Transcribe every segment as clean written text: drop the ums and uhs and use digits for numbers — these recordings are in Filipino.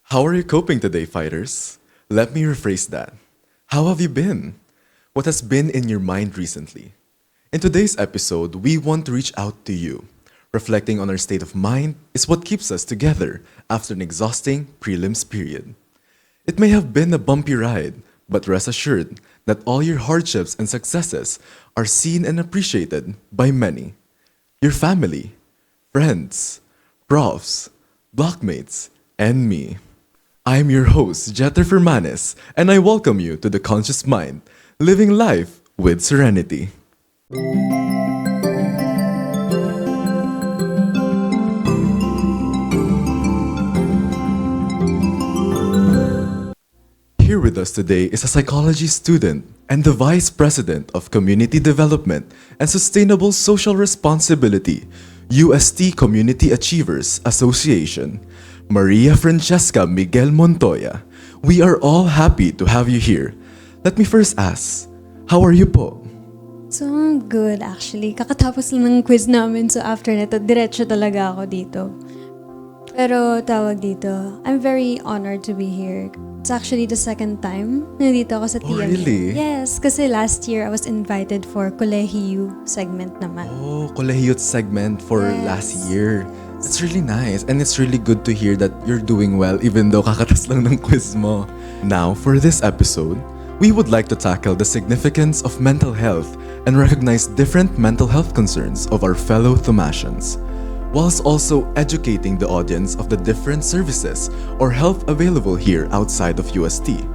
How are you coping today, fighters? Let me rephrase that. How have you been? What has been in your mind recently? In today's episode, we want to reach out to you. Reflecting on our state of mind is what keeps us together after an exhausting prelims period. It may have been a bumpy ride, but rest assured that all your hardships and successes are seen and appreciated by many. Your family, friends, profs, blockmates, and me. I'm your host, Jethro Firmanes, and I welcome you to The Conscious Mind, living life with serenity. Here with us today is a psychology student and the Vice President of Community Development and Sustainable Social Responsibility, UST Community Achievers Association, Maria Francheska Montoya. We are all happy to have you here. Let me first ask, how are you po? So, I'm good actually. Kakatapos lang ng quiz namin, so after nito, diretso talaga ako dito. Pero tawag dito, I'm very honored to be here. It's actually the second time nandito ako sa TMU. Oh, really? Yes, kasi last year I was invited for Kolehiyo segment naman. Oh, Kolehiyo segment for last year. It's really nice and it's really good to hear that you're doing well even though kakatas lang ng quiz mo. Now, for this episode, we would like to tackle the significance of mental health and recognize different mental health concerns of our fellow Thomasians, whilst also educating the audience of the different services or help available here outside of UST.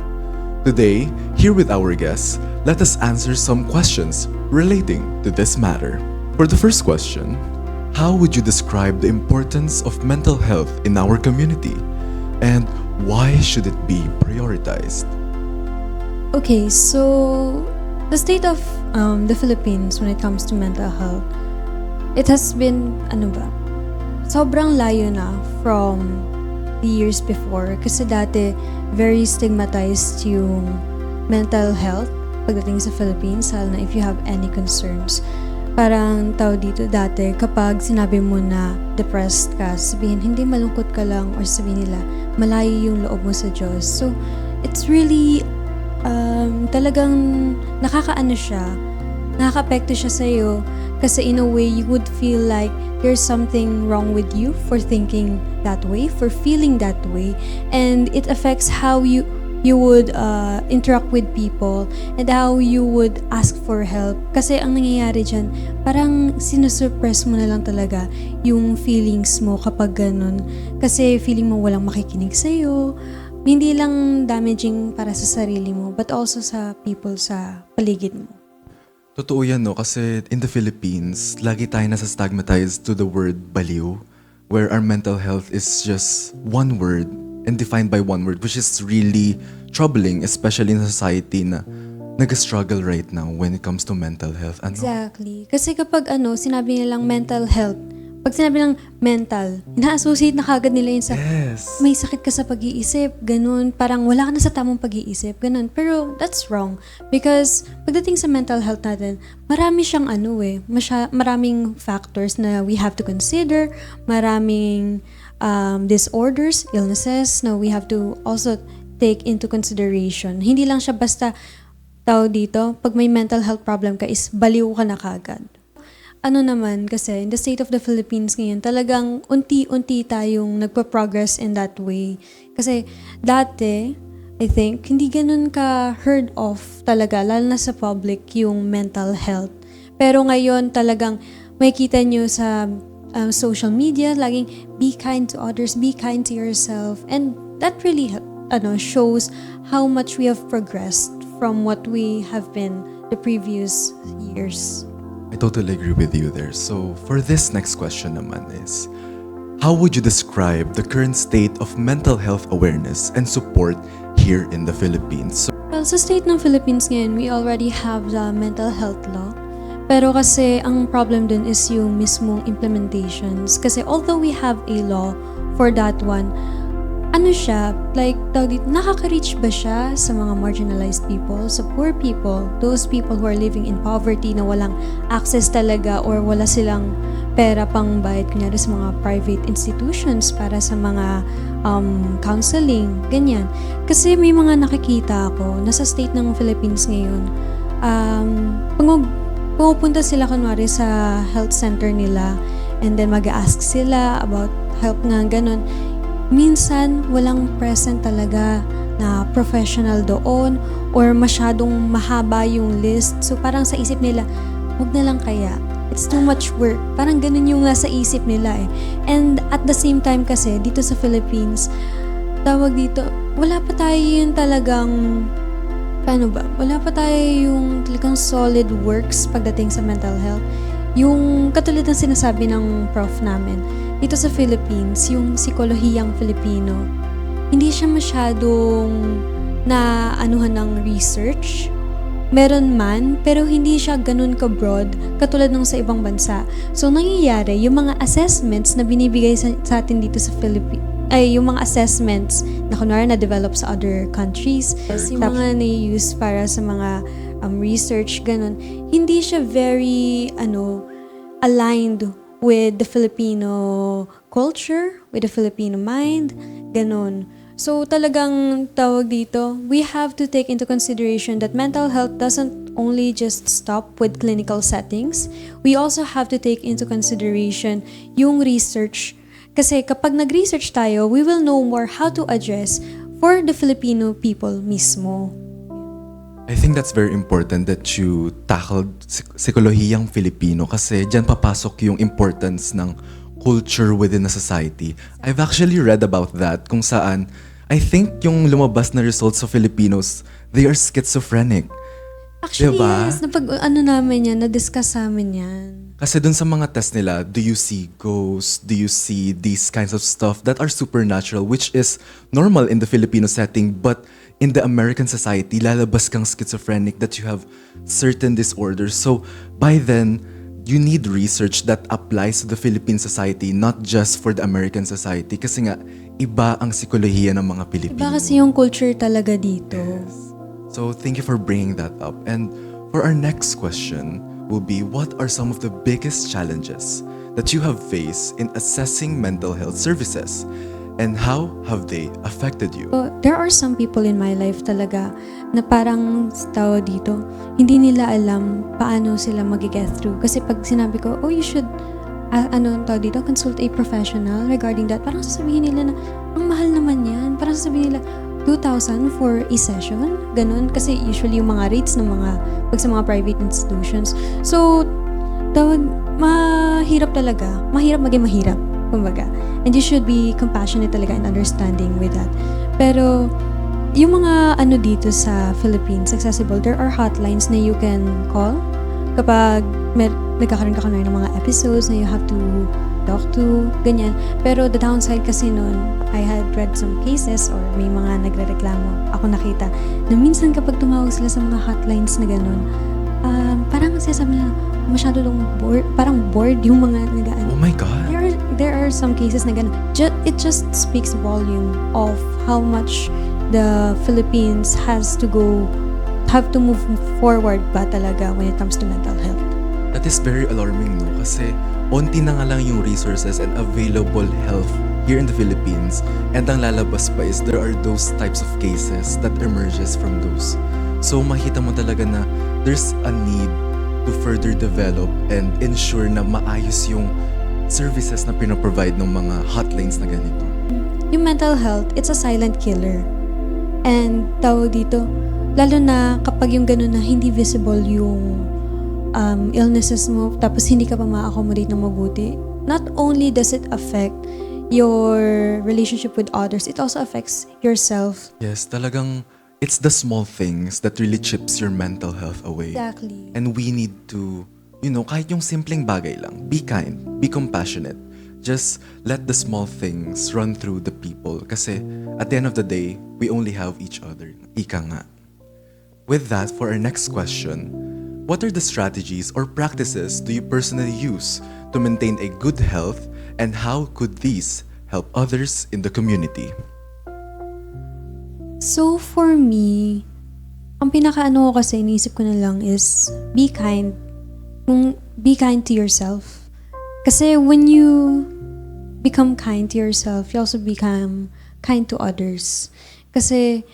Today, here with our guests, let us answer some questions relating to this matter. For the first question, how would you describe the importance of mental health in our community? And why should it be prioritized? Okay, so the state of the Philippines when it comes to mental health, it has been, sobrang layo na from the years before. Kasi dati, very stigmatized yung mental health pagdating sa Philippines, lalo na if you have any concerns. Parang tao dito dati, kapag sinabi mo na depressed ka, sabihin, hindi malungkot ka lang, or sabihin nila, malayo yung loob mo sa Diyos. So, it's really, talagang nakakaano siya, nakaka-apekto siya sa'yo, kasi in a way, you would feel like there's something wrong with you for thinking that way, for feeling that way, and it affects how you would interact with people and how you would ask for help. Kasi ang nangyayari dyan, parang sinusuppress mo na lang talaga yung feelings mo kapag ganun. Kasi feeling mo walang makikinig sa'yo. Hindi lang damaging para sa sarili mo, but also sa people sa paligid mo. Totoo yan, no? Kasi in the Philippines, lagi tayo nasa-stigmatized to the word baliw, where our mental health is just one word and defined by one word, which is really troubling, especially in a society na nag-struggle right now when it comes to mental health. Ano? Exactly. Kasi kapag sinabi nilang mental health, pag sinabi ng mental, ina-associate na kagad nila yun sa may sakit ka sa pag-iisip, ganun. Parang wala ka na sa tamang pag-iisip, ganun. Pero that's wrong. Because pagdating sa mental health natin, marami siyang maraming factors na we have to consider, maraming disorders, illnesses na we have to also take into consideration. Hindi lang siya basta tao dito, pag may mental health problem ka is baliw ka na kagad. Naman kasi, in the state of the Philippines ngayon, talagang unti-unti tayong nagpa-progress in that way. Kasi dati, I think, hindi ganun ka heard of talaga, lalo na sa public, yung mental health. Pero ngayon talagang makikita nyo sa social media, laging be kind to others, be kind to yourself. And that really shows how much we have progressed from what we have been the previous years. I totally agree with you there. So, for this next question naman is, how would you describe the current state of mental health awareness and support here in the Philippines? Well, sa state ng Philippines ngayon, we already have the mental health law. Pero kasi ang problem dun is yung mismong implementations. Kasi although we have a law for that one, ano siya, like, nakaka-reach ba siya sa mga marginalized people, sa poor people, those people who are living in poverty na walang access talaga or wala silang pera pang bayad kunyari sa mga private institutions para sa mga counseling, ganyan. Kasi may mga nakikita ako, nasa state ng Philippines ngayon, pumupunta sila kunwari sa health center nila and then mag-ask sila about help nga, ganun. Minsan, walang present talaga na professional doon or masyadong mahaba yung list. So, parang sa isip nila, wag na lang kaya. It's too much work. Parang ganun yung nasa isip nila eh. And at the same time kasi, dito sa Philippines, tawag dito, wala pa tayo yung talagang, wala pa tayo yung talagang solid works pagdating sa mental health. Yung katulad ng sinasabi ng prof namin, dito sa Philippines, yung psikolohiyang Filipino, hindi siya masyadong naanuhan ng research. Meron man, pero hindi siya ganun ka-broad katulad ng sa ibang bansa. So, nangyayari, yung mga assessments na binibigay sa atin dito sa Philippines, yung mga assessments na kunwari na-develop sa other countries, yung mga na-use para sa mga research, ganun, hindi siya very, aligned with the Filipino culture, with the Filipino mind, ganun. So talagang tawag dito, we have to take into consideration that mental health doesn't only just stop with clinical settings. We also have to take into consideration yung research. Kasi kapag nag-research tayo, we will know more how to address for the Filipino people mismo. I think that's very important that you tackled psikolohiyang Filipino kasi dyan papasok yung importance ng culture within a society. I've actually read about that kung saan I think yung lumabas na results sa Filipinos, they are schizophrenic. Actually, diba? yes. Namin yan, na-discuss namin yan. Kasi dun sa mga test nila, do you see ghosts? Do you see these kinds of stuff that are supernatural, which is normal in the Filipino setting, but in the American society, lalabas kang schizophrenic, that you have certain disorders. So, by then, you need research that applies to the Philippine society, not just for the American society. Kasi nga, iba ang psikolohiya ng mga Pilipino. Iba kasi yung culture talaga dito. Yes. So, thank you for bringing that up. And for our next question will be, what are some of the biggest challenges that you have faced in assessing mental health services? And how have they affected you? So, there are some people in my life talaga na parang tao dito, hindi nila alam paano sila mag-get through. Kasi pag sinabi ko, you should, consult a professional regarding that, parang sasabihin nila na, ang mahal naman yan. Parang sasabihin nila, 2,000 for a session. Ganun. Kasi usually yung mga rates ng pag sa mga private institutions. So, mahirap talaga. Mahirap maging mahirap. Kumbaga. And you should be compassionate talaga and understanding with that. Pero, yung mga dito sa Philippines, accessible, there are hotlines na you can call kapag nagkakaroon ka ng mga episodes na you have to talk to, ganyan. Pero the downside kasi nun, I had read some cases or may mga nagrereklamo, ako nakita, na minsan kapag tumawag sila sa mga hotlines na ganun, parang sinasabi nila, masyado lang parang bored yung mga nagaan. Oh my God! There are some cases na ganun. It just speaks volume of how much the Philippines have to move forward ba talaga when it comes to mental health. That is very alarming, no? Kasi onti na nga lang yung resources and available health here in the Philippines. And ang lalabas pa is there are those types of cases that emerges from those. So makita mo talaga na there's a need to further develop and ensure na maayos yung services na pinoprovide ng mga hotlines na ganito. Yung mental health, it's a silent killer. And tawag dito, lalo na kapag yung ganun na hindi visible yung illnesses mo, tapos hindi ka pa ma-accommodate ng mabuti, not only does it affect your relationship with others, it also affects yourself. Yes, talagang it's the small things that really chips your mental health away. Exactly. And we need to, kahit yung simpleng bagay lang, be kind, be compassionate. Just let the small things run through the people. Kasi at the end of the day, we only have each other. Ika nga. With that, for our next question, what are the strategies or practices do you personally use to maintain a good health, and how could these help others in the community? So for me, ang pinakaano ko kasi iniisip ko na lang is be kind. Be kind to yourself. Kasi when you become kind to yourself, you also become kind to others. Kasi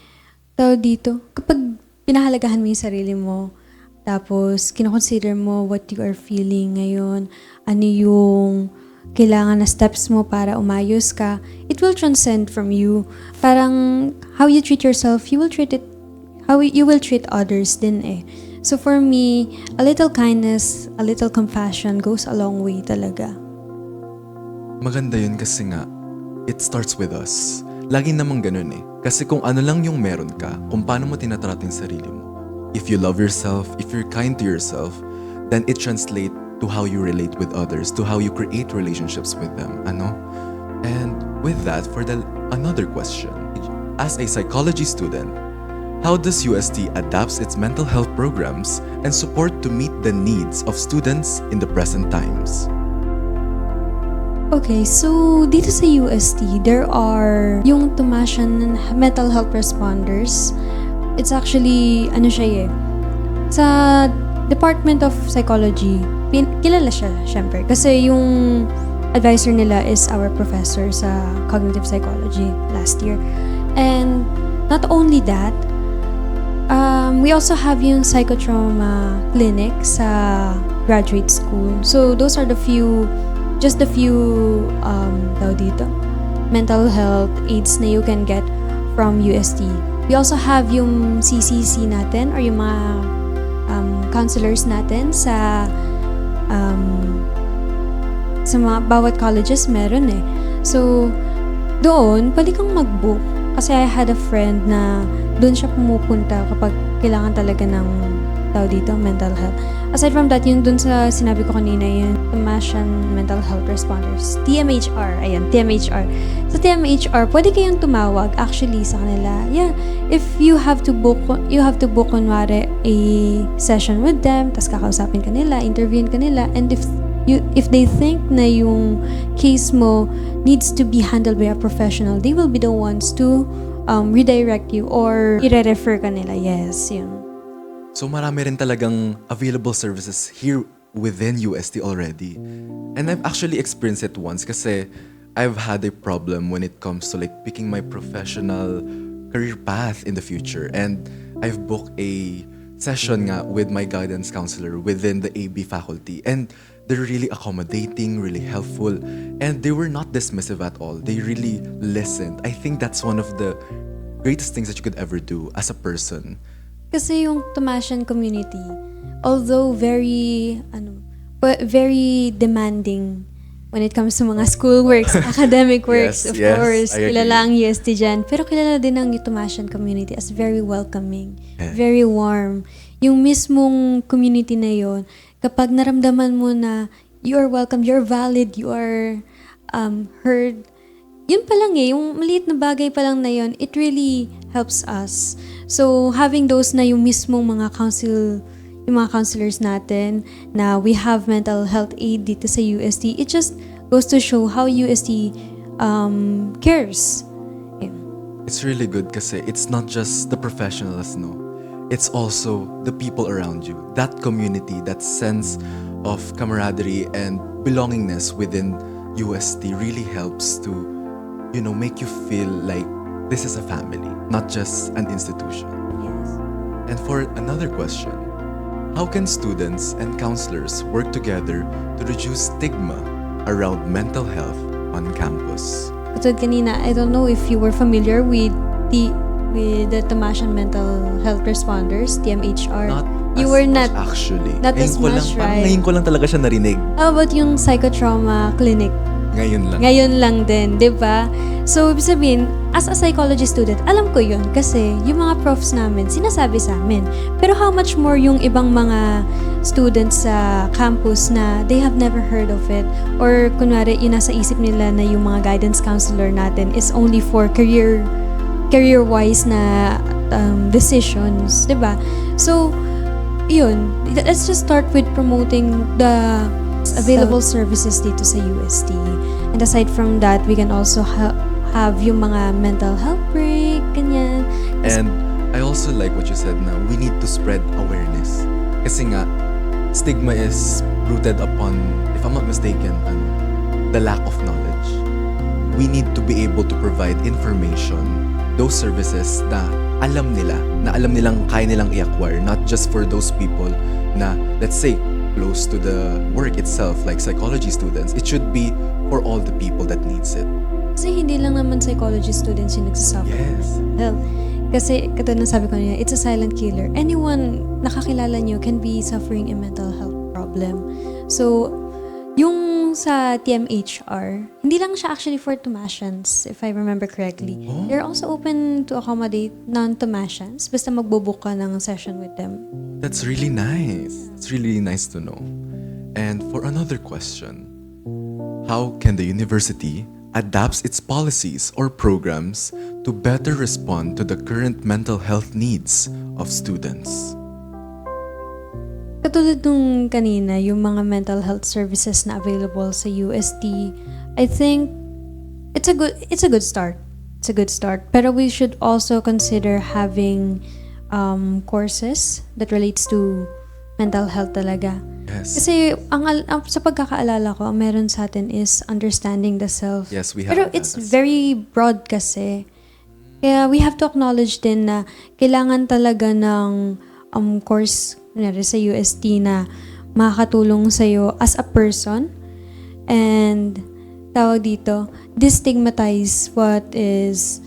dito, kapag pinahalagahan mo yung sarili mo, tapos kinoconsider mo what you are feeling ngayon, ano yung kailangan na steps mo para umayos ka, it will transcend from you. Parang how you treat yourself, you will treat others din eh. So for me, a little kindness, a little compassion goes a long way talaga. Maganda yun kasi nga, it starts with us. Lagi namang ganun eh. Kasi kung ano lang yung meron ka, kung paano mo tinatrato yung sarili mo. If you love yourself, if you're kind to yourself, then it translates to how you relate with others, to how you create relationships with them. Ano? And with that, for another question, as a psychology student, how does UST adapts its mental health programs and support to meet the needs of students in the present times? Okay, so dito sa UST, there are yung Tomasian mental health responders. It's actually, sa Department of Psychology, kilala siya, syempre. Kasi yung advisor nila is our professor sa Cognitive Psychology last year. And not only that, we also have yung psychotrauma clinic sa graduate school. So those are the few mental health aids na you can get from UST. We also have yung CCC natin or yung mga counselors natin sa mga bawat colleges meron eh. So doon, pwede kang mag-book. Kasi I had a friend na doon siya pumupunta kapag kailangan talaga ng mental health. Aside from that, yung dun sa sinabi ko kanina, yung Tomasian Mental Health Responders, TMHR, TMHR. Sa TMHR, pwede kayong tumawag actually sa kanila. Yeah, if you have to book kunwari a session with them, tas kakausapin ka nila, interviewin ka nila, and if they think na yung case mo needs to be handled by a professional, they will be the ones to redirect you or i-refer ka nila. Yes, yun. So marami rin talagang available services here within UST already. And I've actually experienced it once kasi I've had a problem when it comes to like picking my professional career path in the future. And I've booked a session nga with my guidance counselor within the AB faculty. And they're really accommodating, really helpful, and they were not dismissive at all. They really listened. I think that's one of the greatest things that you could ever do as a person. Kasi yung Tomasian community, although very demanding when it comes to mga school works, academic works, of course, kilala ang UST dyan. Pero kilala din ang Tomasian community as very welcoming, very warm. Yung mismong community na yon, kapag naramdaman mo na you are welcome, you're valid, you are heard, yun pa lang yung maliit na bagay pa lang na yun, it really helps us. So, having those na yung mismong mga counselors natin, na we have mental health aid dito sa UST, it just goes to show how UST cares. Yeah. It's really good kasi it's not just the professionals, no? It's also the people around you. That community, that sense of camaraderie and belongingness within UST really helps to, make you feel like this is a family, not just an institution. Yes. And for another question, how can students and counselors work together to reduce stigma around mental health on campus? Katulad kanina, I don't know if you were familiar with the Tomasian Mental Health Responders, TMHR. You were not actually. Not as much, right? Ngayon ko lang talaga siya narinig. How about yung psychotrauma clinic? Ngayon lang din, di ba? So, ibig sabihin, as a psychology student, alam ko yun kasi yung mga profs namin, sinasabi sa amin. Pero how much more yung ibang mga students sa campus na they have never heard of it? Or kunwari, yung nasa isip nila na yung mga guidance counselor natin is only for career-wise na decisions, di ba? So, yun. Let's just start with promoting the available services dito sa UST. And aside from that, we can also have yung mga mental health break, ganyan. And I also like what you said na we need to spread awareness. Kasi nga, stigma is rooted upon, if I'm not mistaken, the lack of knowledge. We need to be able to provide information, those services na alam nilang kaya nilang i-acquire, not just for those people na, let's say, close to the work itself, like psychology students. It should be for all the people that needs it. Kasi hindi lang naman psychology students yung nagsasuffer. Yes. Well, kasi katulad ng sabi ko niya, it's a silent killer. Anyone nakakilala nyo can be suffering a mental health problem. So, yung sa TMHR, hindi lang siya actually for Tomasians, if I remember correctly. Oh. They're also open to accommodate non-Tomasians, basta magbubook ka ng session with them. That's really nice. It's really nice to know. And for another question, how can the university adapts its policies or programs to better respond to the current mental health needs of students? Katulad nung kanina, yung mga mental health services na available sa UST, I think it's a good start. It's a good start. Pero we should also consider having courses that relates to mental health talaga. Yes. Kasi sa pagkakaalala ko, ang meron sa atin is understanding the self. Yes, we have Pero that. it's very broad kasi. Kaya we have to acknowledge din na kailangan talaga ng course sa UST na makakatulong sa'yo as a person and tawag dito, destigmatize what is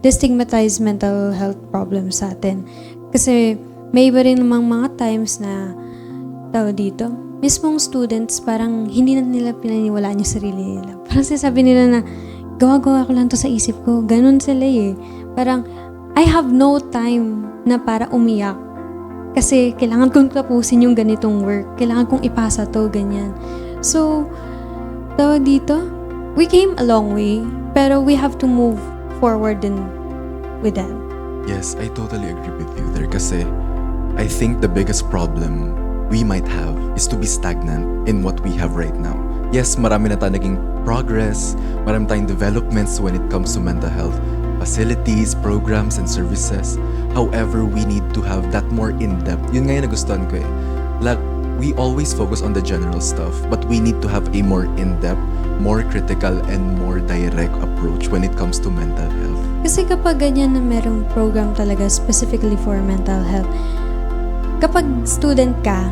destigmatize mental health problems sa atin. Kasi may iba rin namang mga times na tawag dito, mismong students parang hindi na nila pinaniwalaan yung sarili nila. Parang sinasabi nila na gawa-gawa ko lang to sa isip ko. Ganun sila eh. Parang I have no time na para umiyak. Kasi kailangan kong tapusin yung ganitong work. Kailangan kong ipasa to, ganyan. So, tawag dito, we came a long way, pero we have to move forward din with that. Yes, I totally agree with you there kasi I think the biggest problem we might have is to be stagnant in what we have right now. Yes, marami na tayong naging progress, marami tayong developments when it comes to mental health, facilities, programs, and services. However, we need to have that more in-depth. Yun nga yung nagustuhan ko eh. Like, we always focus on the general stuff, but we need to have a more in-depth, more critical, and more direct approach when it comes to mental health. Kasi kapag ganyan na merong program talaga specifically for mental health, kapag student ka,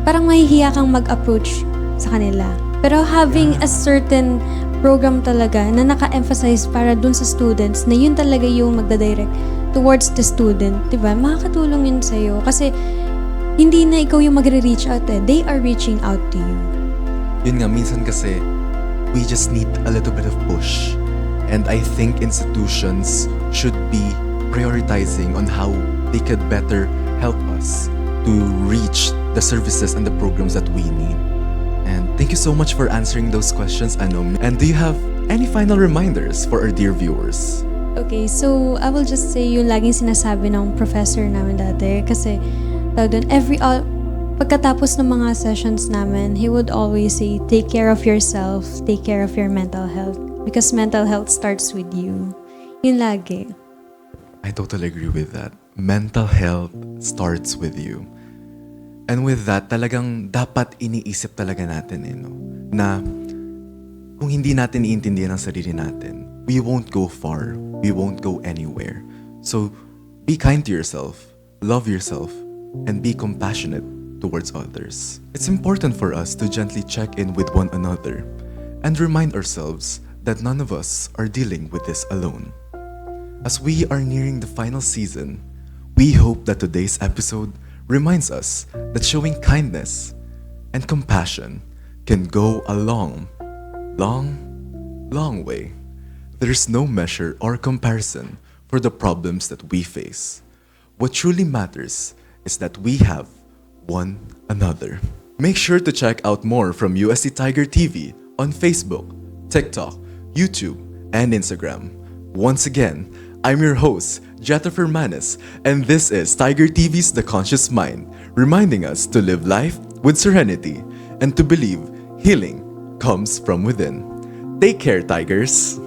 parang mahihiya kang mag-approach sa kanila. Pero having a certain program talaga na naka-emphasize para dun sa students na yun talaga yung magdadirect towards the student, diba? Makakatulong yun sa'yo. Kasi hindi na ikaw yung magre-reach out eh. They are reaching out to you. Yun nga, minsan kasi we just need a little bit of push. And I think institutions should be prioritizing on how they could better help us to reach the services and the programs that we need. And thank you so much for answering those questions, Anom. And do you have any final reminders for our dear viewers? Okay, so I will just say yung laging sinasabi ng professor namin dati kasi doon pagkatapos ng mga sessions namin, he would always say, take care of yourself, take care of your mental health because mental health starts with you. Yun lagi. I totally agree with that. Mental health starts with you. And with that, talagang dapat iniisip talaga natin no? Na kung hindi natin iintindihan ang sarili natin, we won't go far. We won't go anywhere. So, be kind to yourself, love yourself, and be compassionate towards others. It's important for us to gently check in with one another and remind ourselves that none of us are dealing with this alone. As we are nearing the final season, we hope that today's episode reminds us that showing kindness and compassion can go a long way. There's no measure or comparison for the problems that we face. What truly matters is that we have one another. Make sure to check out more from UST Tiger TV on Facebook, TikTok, YouTube, and Instagram. Once again, I'm your host, Jethro Firmanes, and this is Tiger TV's The Conscious Mind, reminding us to live life with serenity and to believe healing comes from within. Take care, Tigers!